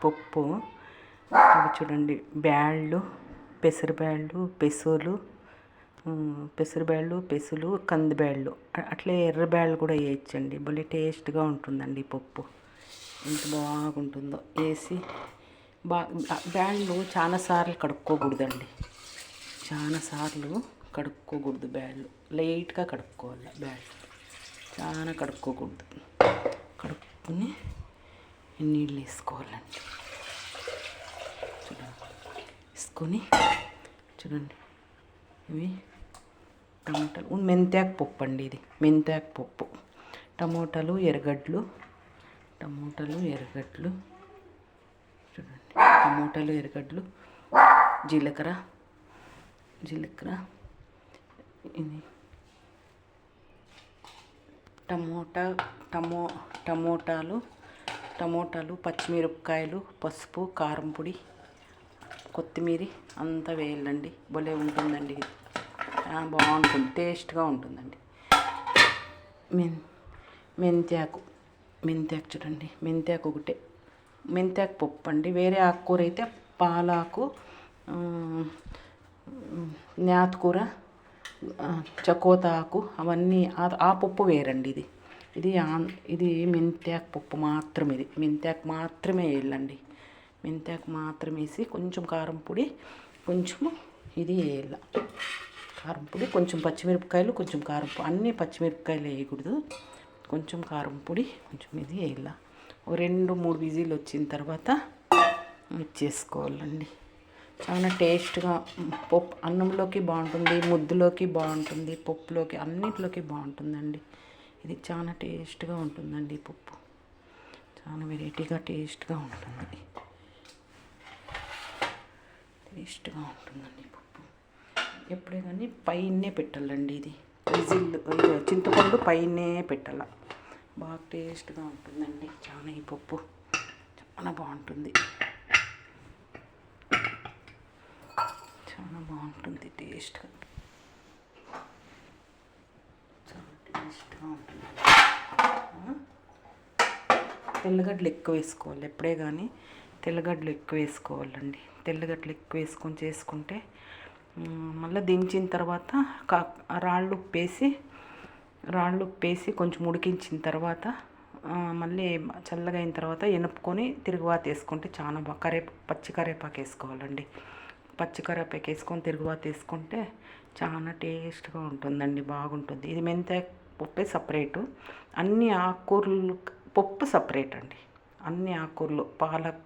పప్పు. ఇవి చూడండి, బ్యాళ్ళు, పెసరబ్యాళ్ళు, పెసరబ్యాళ్ళు, పెసులు, కందిబ్యాళ్ళు, అట్లే ఎర్రబ్యాళ్ళు కూడా వేయచ్చండి. భలే టేస్ట్గా ఉంటుందండి ఈ పప్పు. ఎంత బాగుంటుందో వేసి బ్యాళ్ళు చాలాసార్లు కడుక్కోకూడదండి. చాలాసార్లు కడుక్కోకూడదు బ్యాళ్ళు. లైట్గా కడుక్కోవాలి బ్యాళ్ళు, చాలా కడుక్కోకూడదు. కడుక్కొని నీళ్ళు వేసుకోవాలండి. చూడండి, వేసుకొని చూడండి, ఇవి టమాటాలు, మెంతాకు పప్పు అండి. ఇది మెంతాకు పప్పు. టమోటాలు, ఎర్రగడ్డలు చూడండి, టమోటాలు, ఎర్రగడ్డలు, జీలకర్ర, ఇది టమోటాలు, పచ్చిమిరపకాయలు, పసుపు, కారం పొడి, కొత్తిమీర అంతా వేయాలండి. భలే ఉంటుందండి. బాగుంటుంది, టేస్ట్గా ఉంటుందండి. మెంతాకు చూడండి, మెంతాకు ఒకటే, మెంతాకు పప్పు అండి. వేరే ఆకుకూర అయితే పాలాకు, న్యాతకూర, చకోత ఆకు, అవన్నీ ఆ పప్పు వేరండి. ఇది మెంతాకు పప్పు మాత్రం. ఇది మెంతాకు మాత్రమే వేయాలండి. మెంతాకు మాత్రం వేసి కొంచెం కారం పొడి, కొంచెము ఇది వేయాల, కారం పొడి, కొంచెం పచ్చిమిరపకాయలు, కొంచెం కారం పొడి. అన్నీ పచ్చిమిరపకాయలు వేయకూడదు. కొంచెం కారం పొడి, కొంచెం ఇది వేయాల. 2-3 విజిల్ వచ్చిన తర్వాత ఇచ్చేసుకోవాలండి. చాలా టేస్ట్గా పప్పు అన్నంలోకి బాగుంటుంది, ముద్దులోకి బాగుంటుంది, పప్పులోకి అన్నింటిలోకి బాగుంటుందండి. ఇది చాలా టేస్ట్గా ఉంటుందండి. పప్పు చాలా వెరైటీగా టేస్ట్గా ఉంటుంది. టేస్ట్గా ఉంటుందండి పప్పు. ఎప్పుడే కానీ పైనే పెట్టాలండి. ఇది విజిల్, చింతపండు పైనే పెట్టాల. బాగా టేస్ట్గా ఉంటుందండి. చాలా ఈ పప్పు చాలా బాగుంటుంది. చాలా బాగుంటుంది టేస్ట్గా. చాలా టేస్ట్గా ఉంటుంది. తెల్లగడ్డలు ఎక్కువ వేసుకోవాలి. ఎప్పుడే కానీ తెల్లగడ్డలు ఎక్కువ వేసుకోవాలండి. తెల్లగడ్డలు ఎక్కువ వేసుకొని చేసుకుంటే మళ్ళీ దించిన తర్వాత రాళ్ళు ఉప్పేసి కొంచెం ఉడికించిన తర్వాత మళ్ళీ చల్లగా అయిన తర్వాత ఎనుపుకొని తిరుగువాత వేసుకుంటే చాలా బాగా పచ్చి కరివేపాకు వేసుకోవాలండి. పచ్చి కరివేపాకు వేసుకొని తిరుగువాత వేసుకుంటే చాలా టేస్ట్గా ఉంటుందండి. బాగుంటుంది. ఇది మెంతాకు పప్పే సపరేటు, అన్ని ఆకుకూరలు పప్పు సపరేట్ అండి. అన్ని ఆకుకూరలు, పాలక్,